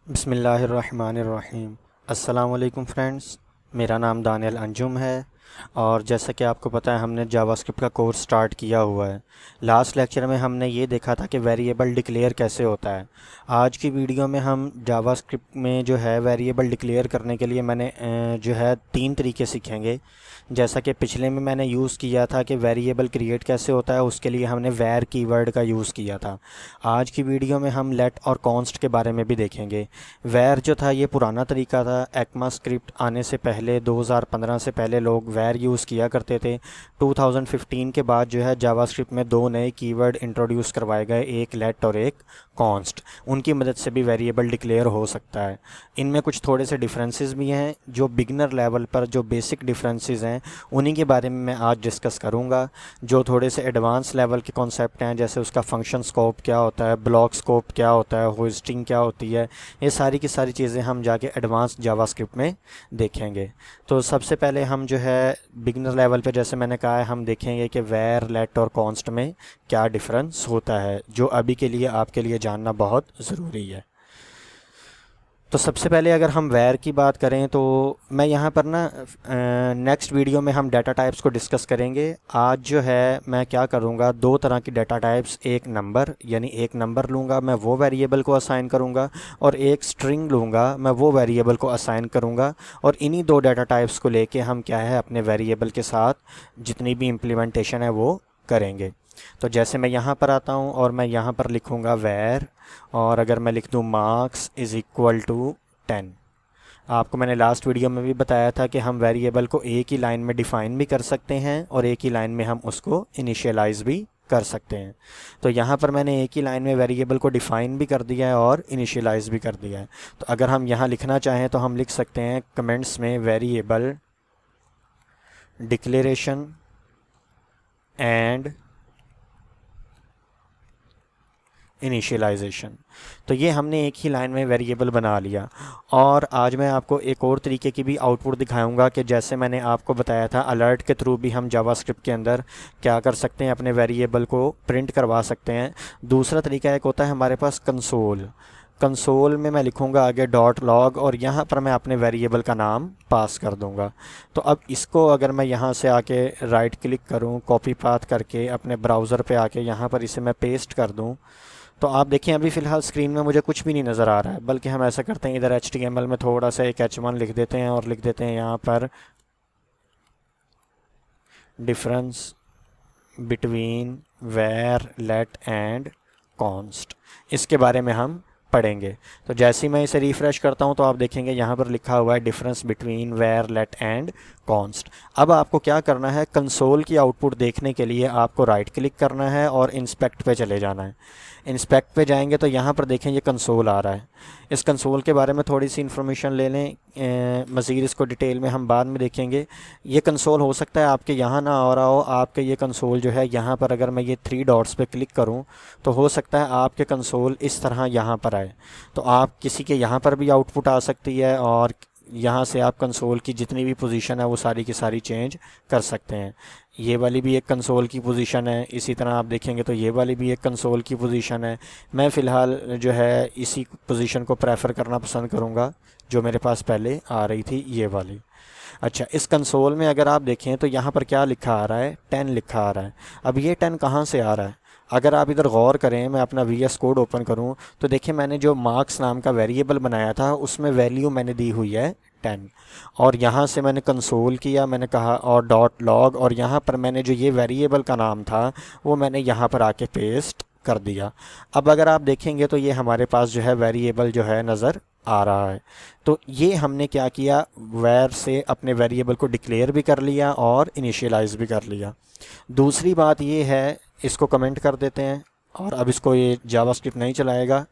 बिस्मिल्लाहिर्रहमानिर्रहीम। अस्सलाम वालेकुम फ्रेंड्स, मेरा नाम दानियल अंजुम है और जैसा कि आपको पता है हमने जावास्क्रिप्ट का कोर्स स्टार्ट किया हुआ है। लास्ट लेक्चर में हमने ये देखा था कि वेरिएबल डिक्लेयर कैसे होता है। आज की वीडियो में हम जावास्क्रिप्ट में जो है वेरिएबल डिक्लेयर करने के लिए मैंने जो है 3 तरीके सीखेंगे। जैसा कि पिछले में मैंने यूज़ किया था कि वेरिएबल क्रिएट कैसे होता है, उसके लिए हमने वैर कीवर्ड का यूज़ किया था। आज की वीडियो में हम लेट और कॉन्स्ट के बारे में भी देखेंगे। वैर जो था ये पुराना तरीका था। एक्मा स्क्रिप्ट आने से पहले 2015 से पहले लोग वैर यूज़ किया करते थे। 2015 के बाद जो है जावास्क्रिप्ट में 2 नए कीवर्ड इंट्रोड्यूस करवाए गए, एक लेट और एक कॉन्स्ट। उनकी मदद से भी वेरिएबल डिक्लेयर हो सकता है। इनमें कुछ थोड़े से डिफरेंसेस भी हैं। जो बिगनर लेवल पर जो बेसिक डिफरेंसेस हैं उन्हीं के बारे में मैं आज डिस्कस करूंगा। जो थोड़े से एडवांस लेवल के कॉन्सेप्ट हैं, जैसे उसका फंक्शन स्कोप क्या होता है, ब्लॉक स्कोप क्या होता है, होस्टिंग क्या होती है, ये सारी की सारी चीज़ें हम जाके एडवांस जावास्क्रिप्ट में देखेंगे। तो सबसे पहले हम जो है बिगनर लेवल पे, जैसे मैंने कहा है, हम देखेंगे कि वैर, लेट और कॉन्स्ट में क्या डिफरेंस होता है, जो अभी के लिए आपके लिए जानना बहुत ज़रूरी है। तो सबसे पहले अगर हम वैर की बात करें तो मैं यहाँ पर ना नेक्स्ट वीडियो में हम डाटा टाइप्स को डिस्कस करेंगे। आज जो है मैं क्या करूँगा, 2 तरह की डाटा टाइप्स, एक नंबर यानी एक नंबर लूँगा मैं, वो वेरिएबल को असाइन करूँगा, और एक स्ट्रिंग लूँगा मैं, वो वेरिएबल को असाइन करूँगा। और इन्हीं 2 डाटा टाइप्स को लेके हम क्या है अपने वेरिएबल के साथ जितनी भी इम्प्लीमेंटेशन है वो करेंगे। तो जैसे मैं यहाँ पर आता हूँ और मैं यहाँ पर लिखूँगा वैर, और अगर मैं लिख दूँ मार्क्स इज़ इक्वल टू 10। आपको मैंने लास्ट वीडियो में भी बताया था कि हम वेरिएबल को एक ही लाइन में डिफ़ाइन भी कर सकते हैं और एक ही लाइन में हम उसको इनिशियलाइज़ भी कर सकते हैं। तो यहाँ पर मैंने एक ही लाइन में वेरिएबल को डिफ़ाइन भी कर दिया है और इनिशियलाइज़ भी कर दिया है। तो अगर हम यहाँ लिखना चाहें तो हम लिख सकते हैं कमेंट्स में वेरिएबल डिक्लेरेशन एंड इनिशियलाइजेशन। तो ये हमने एक ही लाइन में वेरिएबल बना लिया। और आज मैं आपको एक और तरीके की भी आउटपुट दिखाऊंगा कि जैसे मैंने आपको बताया था अलर्ट के थ्रू भी हम जावास्क्रिप्ट के अंदर क्या कर सकते हैं, अपने वेरिएबल को प्रिंट करवा सकते हैं। दूसरा तरीका एक होता है हमारे पास कंसोल। कंसोल में मैं लिखूंगा आगे डॉट लॉग और यहाँ पर मैं अपने वेरिएबल का नाम पास कर दूंगा। तो अब इसको अगर मैं यहाँ से आके राइट क्लिक करूँ, कॉपी पाथ करके अपने ब्राउज़र पे आके यहाँ पर इसे मैं पेस्ट कर दूँ, तो आप देखें अभी फ़िलहाल स्क्रीन में मुझे कुछ भी नहीं नज़र आ रहा है। बल्कि हम ऐसा करते हैं, इधर HTML में थोड़ा सा एक H1 लिख देते हैं और लिख देते हैं यहाँ पर difference between var, let and const. इसके बारे में हम पढ़ेंगे। तो जैसे ही मैं इसे रिफ़्रेश करता हूँ तो आप देखेंगे यहाँ पर लिखा हुआ है difference between var, let and const. अब आपको क्या करना है, कंसोल की आउटपुट देखने के लिए आपको राइट क्लिक करना है और इंस्पेक्ट पे चले जाना है। इंस्पेक्ट पे जाएंगे तो यहाँ पर देखें ये कंसोल आ रहा है। इस कंसोल के बारे में थोड़ी सी इन्फॉर्मेशन ले लें, मज़ीद इसको डिटेल में हम बाद में देखेंगे। ये कंसोल हो सकता है आपके यहाँ ना आ रहा हो। आपके ये कंसोल जो है यहाँ पर अगर मैं ये 3 डॉट्स पे क्लिक करूँ तो हो सकता है आपके कंसोल इस तरह यहाँ पर आए। तो आप किसी के यहाँ पर भी आउटपुट आ सकती है और यहाँ से आप कंसोल की जितनी भी पोजीशन है वो सारी की सारी चेंज कर सकते हैं। ये वाली भी एक कंसोल की पोजीशन है, इसी तरह आप देखेंगे तो ये वाली भी एक कंसोल की पोजीशन है। मैं फ़िलहाल जो है इसी पोजीशन को प्रेफर करना पसंद करूँगा जो मेरे पास पहले आ रही थी, ये वाली। अच्छा, इस कंसोल में अगर आप देखें तो यहाँ पर क्या लिखा आ रहा है, 10 लिखा आ रहा है। अब ये 10 कहाँ से आ रहा है, अगर आप इधर गौर करें, मैं अपना VS कोड ओपन करूं तो देखिए मैंने जो मार्क्स नाम का वेरिएबल बनाया था उसमें वैल्यू मैंने दी हुई है 10। और यहाँ से मैंने कंसोल किया, मैंने कहा और डॉट लॉग, और यहाँ पर मैंने जो ये वेरिएबल का नाम था वो मैंने यहाँ पर आके पेस्ट कर दिया। अब अगर आप देखेंगे तो ये हमारे पास जो है वेरिएबल जो है नज़र आ रहा है। तो ये हमने क्या किया, वैर से अपने वेरिएबल को डिक्लेयर भी कर लिया और इनिशियलाइज भी कर लिया। दूसरी बात ये है, इसको कमेंट कर देते हैं और अब इसको ये जावास्क्रिप्ट नहीं चलाएगा,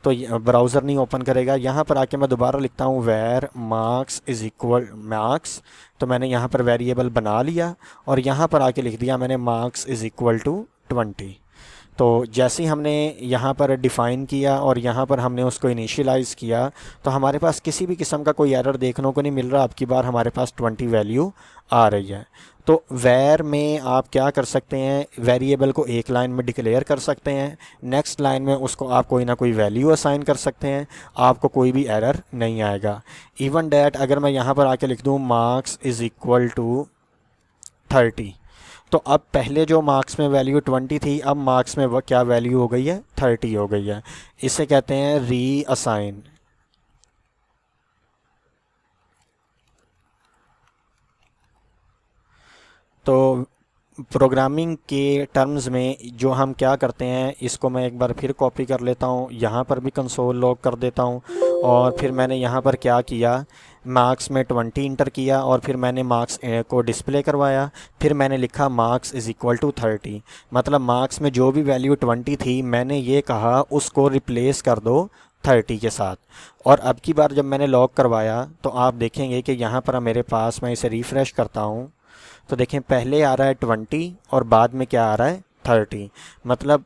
तो ब्राउज़र नहीं ओपन करेगा। यहाँ पर आके मैं दोबारा लिखता हूँ वैर मार्क्स इज़ इक्वल मार्क्स। तो मैंने यहाँ पर वेरिएबल बना लिया और यहाँ पर आके लिख दिया मैंने मार्क्स इज़ इक्वल टू 20। तो जैसे ही हमने यहाँ पर डिफ़ाइन किया और यहाँ पर हमने उसको इनिशियलाइज़ किया तो हमारे पास किसी भी किस्म का कोई एरर देखने को नहीं मिल रहा। अब की बार हमारे पास 20 वैल्यू आ रही है। तो वैर में आप क्या कर सकते हैं, वेरिएबल को एक लाइन में डिक्लेयर कर सकते हैं, नेक्स्ट लाइन में उसको आप कोई ना कोई वैल्यू असाइन कर सकते हैं, आपको कोई भी एरर नहीं आएगा। इवन डैट अगर मैं यहाँ पर आके लिख दूँ मार्क्स इज़ इक्वल टू 30, तो अब पहले जो मार्क्स में वैल्यू 20 थी, अब मार्क्स में वह क्या वैल्यू हो गई है, 30 हो गई है। इसे कहते हैं री असाइन। तो प्रोग्रामिंग के टर्म्स में जो हम क्या करते हैं, इसको मैं एक बार फिर कॉपी कर लेता हूँ, यहाँ पर भी कंसोल लॉग कर देता हूँ, और फिर मैंने यहाँ पर क्या किया, मार्क्स में 20 इंटर किया और फिर मैंने मार्क्स को डिस्प्ले करवाया, फिर मैंने लिखा मार्क्स इज़ इक्वल टू 30, मतलब मार्क्स में जो भी वैल्यू 20 थी मैंने ये कहा उसको रिप्लेस कर दो 30 के साथ। और अब की बार जब मैंने लॉग करवाया तो आप देखेंगे कि यहाँ पर मेरे पास, मैं इसे रिफ़्रेश करता हूँ तो देखें पहले आ रहा है 20 और बाद में क्या आ रहा है, 30। मतलब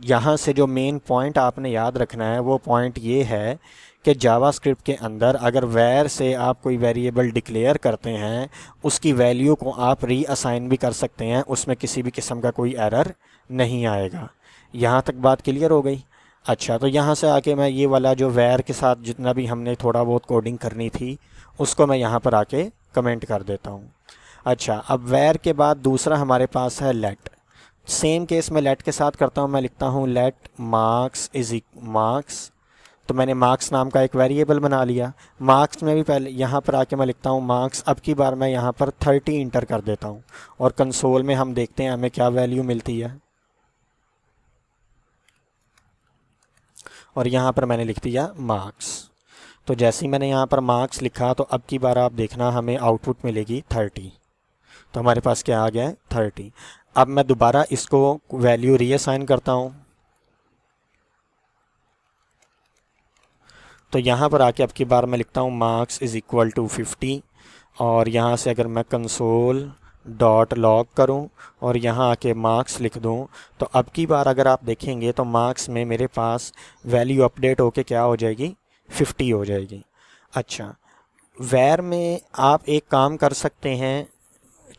यहाँ से जो मेन पॉइंट आपने याद रखना है वो पॉइंट ये है कि जावास्क्रिप्ट के अंदर अगर वैर से आप कोई वेरिएबल डिक्लेयर करते हैं, उसकी वैल्यू को आप रीअसाइन भी कर सकते हैं, उसमें किसी भी किस्म का कोई एरर नहीं आएगा। यहाँ तक बात क्लियर हो गई। अच्छा, तो यहाँ से आके मैं ये वाला जो वैर के साथ जितना भी हमने थोड़ा बहुत कोडिंग करनी थी उसको मैं यहाँ पर आके कमेंट कर देता हूँ। अच्छा, अब वैर के बाद दूसरा हमारे पास है लेट। सेम केस में लेट के साथ करता हूँ, मैं लिखता हूँ लेट मार्क्स इज मार्क्स। तो मैंने मार्क्स नाम का एक वेरिएबल बना लिया। मार्क्स में भी पहले यहाँ पर आके मैं लिखता हूँ मार्क्स। अब की बार मैं यहाँ पर 30 इंटर कर देता हूँ और कंसोल में हम देखते हैं हमें क्या वैल्यू मिलती है। और यहाँ पर मैंने लिख दिया मार्क्स। तो जैसे ही मैंने यहाँ पर मार्क्स लिखा तो अब की बार आप देखना हमें आउटपुट मिलेगी 30। तो हमारे पास क्या आ गया है, 30। अब मैं दोबारा इसको वैल्यू रीअसाइन करता हूँ। तो यहाँ पर आके अब की बार मैं लिखता हूँ मार्क्स इज़ इक्वल टू 50 और यहाँ से अगर मैं कंसोल डॉट लॉग करूँ और यहाँ आके मार्क्स लिख दूँ तो अब की बार अगर आप देखेंगे तो मार्क्स में मेरे पास वैल्यू अपडेट होके क्या हो जाएगी, 50 हो जाएगी। अच्छा, वैर में आप एक काम कर सकते हैं,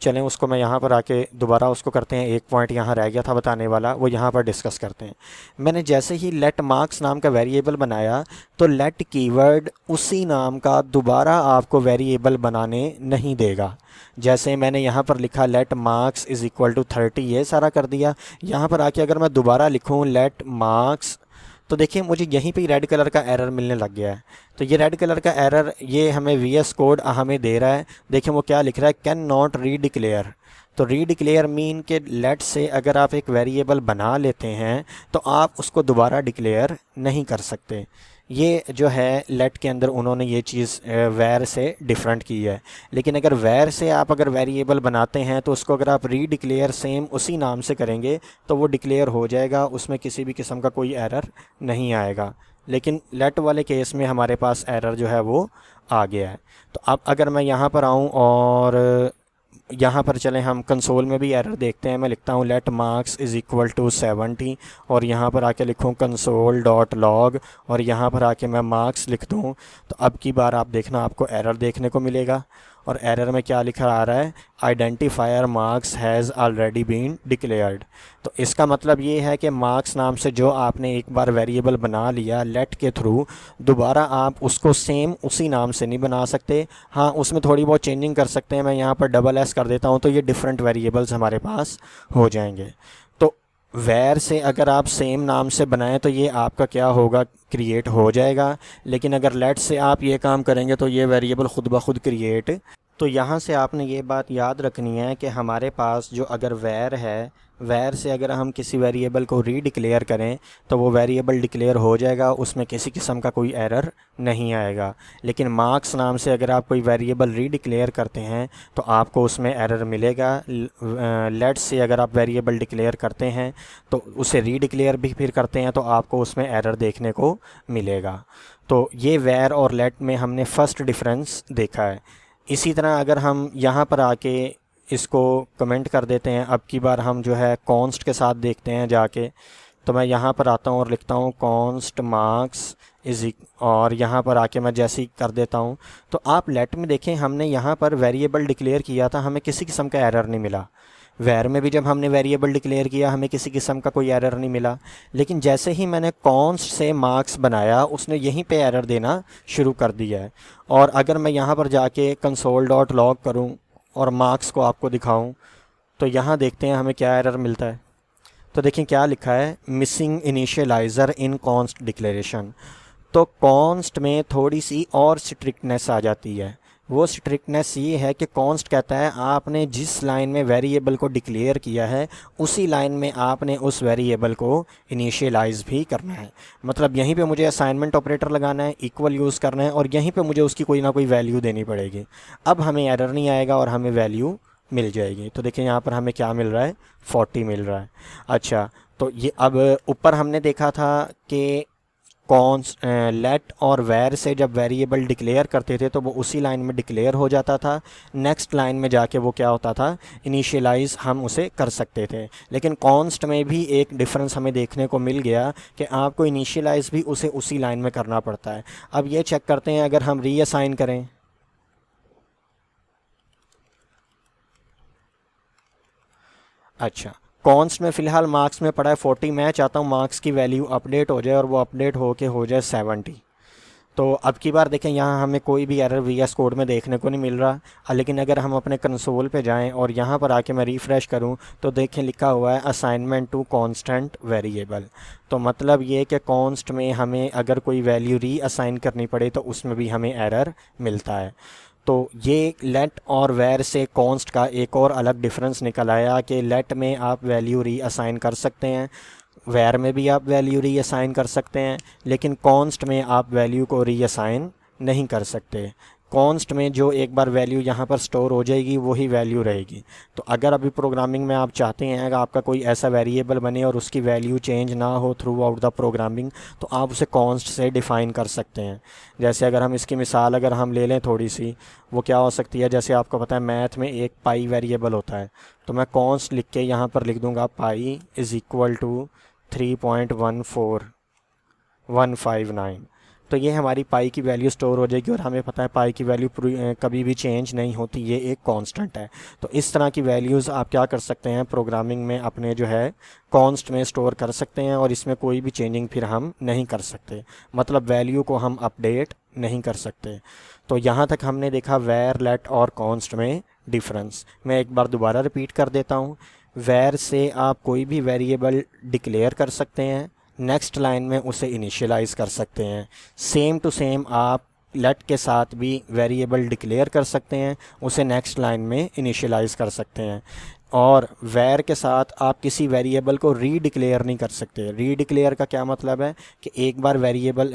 चलें उसको मैं यहाँ पर आके दोबारा उसको करते हैं। एक पॉइंट यहाँ रह गया था बताने वाला, वो यहाँ पर डिस्कस करते हैं। मैंने जैसे ही लेट मार्क्स नाम का वेरिएबल बनाया तो लेट कीवर्ड उसी नाम का दोबारा आपको वेरिएबल बनाने नहीं देगा। जैसे मैंने यहाँ पर लिखा let marks is equal to 30, ये सारा कर दिया। यहाँ पर आके अगर मैं दोबारा लिखूँ लेट मार्क्स, तो देखिए मुझे यहीं पे रेड कलर का एरर मिलने लग गया है। तो ये रेड कलर का एरर ये हमें VS कोड हमें दे रहा है। देखिए वो क्या लिख रहा है, कैन नॉट रीडिक्लेयर। तो रीडिक्लेयर मीन के लेट से अगर आप एक वेरिएबल बना लेते हैं तो आप उसको दोबारा डिक्लेयर नहीं कर सकते। ये जो है लेट के अंदर उन्होंने ये चीज़ वैर से डिफरेंट की है। लेकिन अगर वैर से आप अगर वेरिएबल बनाते हैं तो उसको अगर आप रीडिक्लेयर सेम उसी नाम से करेंगे तो वो डिक्लेयर हो जाएगा, उसमें किसी भी किस्म का कोई एरर नहीं आएगा। लेकिन लेट वाले केस में हमारे पास एरर जो है वो आ गया है। तो अब अगर मैं यहाँ पर आऊँ और यहाँ पर चलें हम कंसोल में भी एरर देखते हैं। मैं लिखता हूँ let marks is equal to 70 और यहाँ पर आके लिखूँ कंसोल डॉट लॉग और यहाँ पर आके मैं मार्क्स लिख दूँ तो अब की बार आप देखना आपको एरर देखने को मिलेगा। और एरर में क्या लिखा आ रहा है, identifier marks has already been declared. तो इसका मतलब ये है कि मार्क्स नाम से जो आपने एक बार वेरिएबल बना लिया लेट के थ्रू, दोबारा आप उसको सेम उसी नाम से नहीं बना सकते। हाँ, उसमें थोड़ी बहुत चेंजिंग कर सकते हैं। मैं यहाँ पर डबल एस कर देता हूँ तो ये डिफरेंट वेरिएबल्स हमारे पास हो जाएंगे। तो वैर से अगर आप सेम नाम से बनाएं तो ये आपका क्या होगा, क्रिएट हो जाएगा। लेकिन अगर लेट से आप ये काम करेंगे तो ये वेरिएबल ख़ुद ब खुद क्रिएट। तो यहाँ से आपने ये बात याद रखनी है कि हमारे पास जो अगर वैर है, वैर से अगर हम किसी वेरिएबल को रीडिक्लेयर करें तो वो वेरिएबल डिक्लेयर हो जाएगा, उसमें किसी किस्म का कोई एरर नहीं आएगा। लेकिन मार्क्स नाम से अगर आप कोई वेरिएबल रीडिक्लेयर करते हैं तो आपको उसमें एरर मिलेगा। लेट से अगर आप वेरिएबल डिक्लेयर करते हैं तो उसे रीडिक्लेयर भी फिर करते हैं तो आपको उसमें एरर देखने को मिलेगा। तो ये वैर और लेट में हमने फ़र्स्ट डिफरेंस देखा है। इसी तरह अगर हम यहाँ पर आके इसको कमेंट कर देते हैं, अब की बार हम जो है कॉन्स्ट के साथ देखते हैं जाके। तो मैं यहाँ पर आता हूँ और लिखता हूँ कॉन्स्ट मार्क्स इज, और यहाँ पर आके मैं जैसे ही कर देता हूँ तो आप लेट में देखें हमने यहाँ पर वेरिएबल डिक्लेयर किया था, हमें किसी किस्म का एरर नहीं मिला। वैर में भी जब हमने वेरिएबल डिक्लेयर किया हमें किसी किस्म का कोई एरर नहीं मिला। लेकिन जैसे ही मैंने कॉन्स्ट से मार्क्स बनाया उसने यहीं पे एरर देना शुरू कर दिया है। और अगर मैं यहाँ पर जाके कंसोल डॉट लॉग करूँ और मार्क्स को आपको दिखाऊँ तो यहाँ देखते हैं हमें क्या एरर मिलता है। तो देखें क्या लिखा है, मिसिंग इनिशियलाइज़र इन कॉन्स्ट डिक्लेरेशन। तो कॉन्स्ट में थोड़ी सी और स्ट्रिक्टनेस आ जाती है। वो स्ट्रिक्टनेस ये है कि कॉन्स्ट कहता है आपने जिस लाइन में वेरिएबल को डिक्लेयर किया है उसी लाइन में आपने उस वेरिएबल को इनिशियलाइज़ भी करना है। मतलब यहीं पे मुझे असाइनमेंट ऑपरेटर लगाना है, इक्वल यूज़ करना है और यहीं पे मुझे उसकी कोई ना कोई वैल्यू देनी पड़ेगी। अब हमें एरर नहीं आएगा और हमें वैल्यू मिल जाएगी। तो देखिए यहाँ पर हमें क्या मिल रहा है, 40 मिल रहा है। अच्छा, तो ये अब ऊपर हमने देखा था कि कॉन्स लेट और वैर से जब वेरिएबल डिक्लेयर करते थे तो वो उसी लाइन में डिक्लेयर हो जाता था, नेक्स्ट लाइन में जाके वो क्या होता था, इनिशियलाइज़ हम उसे कर सकते थे। लेकिन कॉन्स्ट में भी एक डिफरेंस हमें देखने को मिल गया कि आपको इनिशियलाइज़ भी उसे उसी लाइन में करना पड़ता है। अब ये चेक करते हैं अगर हम रीअसाइन करें। अच्छा, कॉन्स्ट में फ़िलहाल मार्क्स में पड़ा है 40, मैं चाहता हूँ मार्क्स की वैल्यू अपडेट हो जाए और वो अपडेट हो जाए 70। तो अब की बार देखें यहाँ हमें कोई भी एरर वीएस कोड में देखने को नहीं मिल रहा। लेकिन अगर हम अपने कंसोल पे जाएं और यहाँ पर आके मैं रिफ़्रेश करूँ तो देखें लिखा हुआ है असाइनमेंट टू कांस्टेंट वेरिएबल। तो मतलब ये कि कॉन्स्ट में हमें अगर कोई वैल्यू री असाइन करनी पड़े तो उसमें भी हमें एरर मिलता है। तो ये लेट और वैर से कॉन्स्ट का एक और अलग डिफरेंस निकल आया कि लेट में आप वैल्यू री असाइन कर सकते हैं, वैर में भी आप वैल्यू री असाइन कर सकते हैं, लेकिन कॉन्स्ट में आप वैल्यू को री असाइन नहीं कर सकते। कॉन्स्ट में जो एक बार वैल्यू यहाँ पर स्टोर हो जाएगी वही वैल्यू रहेगी। तो अगर अभी प्रोग्रामिंग में आप चाहते हैं अगर आपका कोई ऐसा वेरिएबल बने और उसकी वैल्यू चेंज ना हो थ्रू आउट द प्रोग्रामिंग तो आप उसे कॉन्स्ट से डिफ़ाइन कर सकते हैं। जैसे अगर हम इसकी मिसाल अगर हम ले लें थोड़ी सी, वो क्या हो सकती है, जैसे आपको पता है मैथ में एक पाई वेरिएबल होता है, तो मैं कॉन्स्ट लिख के यहाँ पर लिख दूँगा पाई इज़ इक्वल टू 3.14159। तो ये हमारी पाई की वैल्यू स्टोर हो जाएगी और हमें पता है पाई की वैल्यू कभी भी चेंज नहीं होती, ये एक कांस्टेंट है। तो इस तरह की वैल्यूज़ आप क्या कर सकते हैं प्रोग्रामिंग में अपने जो है कॉन्स्ट में स्टोर कर सकते हैं और इसमें कोई भी चेंजिंग फिर हम नहीं कर सकते, मतलब वैल्यू को हम अपडेट नहीं कर सकते। तो यहाँ तक हमने देखा वैर, लेट और कॉन्स्ट में डिफरेंस। मैं एक बार दोबारा रिपीट कर देता हूँ। वैर से आप कोई भी वेरिएबल डिक्लेयर कर सकते हैं, नेक्स्ट लाइन में उसे इनिशियलाइज़ कर सकते हैं। सेम टू सेम आप लेट के साथ भी वेरिएबल डिक्लेयर कर सकते हैं, उसे नेक्स्ट लाइन में इनिशियलाइज़ कर सकते हैं। और वैर के साथ आप किसी वेरिएबल को रीडिक्लेयर नहीं कर सकते। रीडिक्लेयर का क्या मतलब है कि एक बार वेरिएबल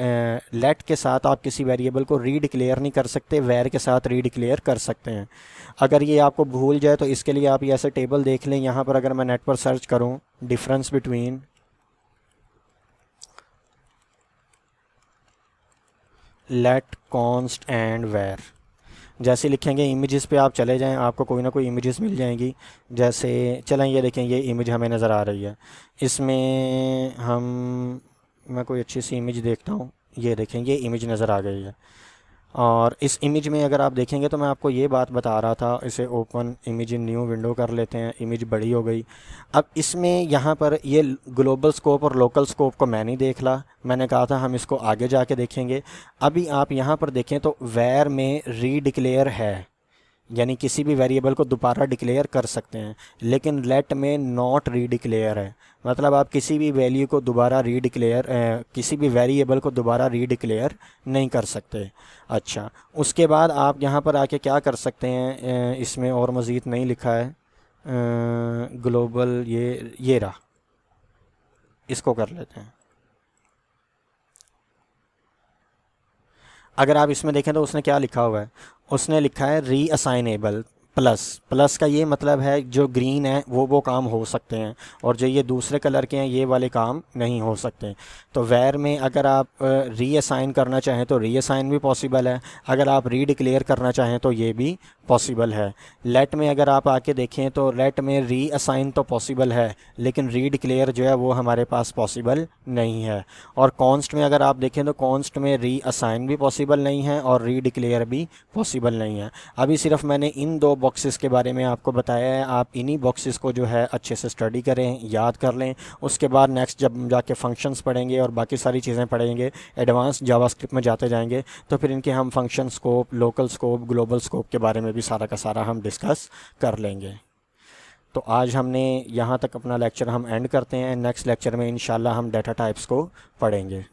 लेट के साथ आप किसी वेरिएबल को रीडिक्लेयर नहीं कर सकते, वैर के साथ रीडिक्लेयर कर सकते हैं। अगर ये आपको भूल जाए तो इसके लिए आप ये ऐसे टेबल देख लें। यहाँ पर अगर मैं नेट पर सर्च करूँ difference between let, const and var, जैसे लिखेंगे इमेजेस पे आप चले जाएं आपको कोई ना कोई इमेजेस मिल जाएंगी। जैसे चलें ये देखें ये इमेज हमें नज़र आ रही है, इसमें मैं कोई अच्छी सी इमेज देखता हूँ। ये देखें ये इमेज नज़र आ गई है और इस इमेज में अगर आप देखेंगे तो मैं आपको ये बात बता रहा था, इसे open image in new window कर लेते हैं। इमेज बड़ी हो गई। अब इसमें यहाँ पर ये ग्लोबल स्कोप और लोकल स्कोप को मैं नहीं देख ला, मैंने कहा था हम इसको आगे जाके देखेंगे। अभी आप यहाँ पर देखें तो वैर में रीडिक्लेयर है, यानी किसी भी वेरिएबल को दोबारा डिक्लेयर कर सकते हैं, लेकिन लेट में नॉट रीडिक्लेयर है, मतलब आप किसी भी वैल्यू को दोबारा रीडिक्लेयर किसी भी वेरिएबल को दोबारा रीडिक्लेयर नहीं कर सकते। अच्छा, उसके बाद आप यहाँ पर आके क्या कर सकते हैं, इसमें और मज़ीद नहीं लिखा है ग्लोबल, ये रहा, इसको कर लेते हैं। अगर आप इसमें देखें तो उसने क्या लिखा हुआ है, उसने लिखा है रीअसाइनेबल। प्लस प्लस का ये मतलब है जो ग्रीन है वो काम हो सकते हैं, और जो ये दूसरे कलर के हैं ये वाले काम नहीं हो सकते। तो वैर में अगर आप रीअसाइन करना चाहें तो रीअसाइन भी पॉसिबल है, अगर आप रीडिक्लेयर करना चाहें तो ये भी पॉसिबल है। लेट में अगर आप आके देखें तो लेट में रीअसाइन तो पॉसिबल है, लेकिन रीडिक्लेयर जो है वो हमारे पास पॉसिबल नहीं है। और कॉन्स्ट में अगर आप देखें तो कॉन्स्ट में रीअसाइन भी पॉसिबल नहीं है और रीडिक्लेयर भी पॉसिबल नहीं है। अभी सिर्फ मैंने इन दो बॉक्सेस के बारे में आपको बताया है, आप इन्हीं बॉक्सेस को जो है अच्छे से स्टडी करें, याद कर लें। उसके बाद नेक्स्ट जब जाके फंक्शंस पढ़ेंगे और बाकी सारी चीज़ें पढ़ेंगे, एडवांस जावास्क्रिप्ट में जाते जाएंगे, तो फिर इनके हम function scope, local scope, global scope के बारे में भी सारा का सारा हम डिस्कस कर लेंगे। तो आज हमने यहाँ तक अपना लेक्चर हम एंड करते हैं। नेक्स्ट लेक्चर में इंशाल्लाह हम डाटा टाइप्स को पढ़ेंगे।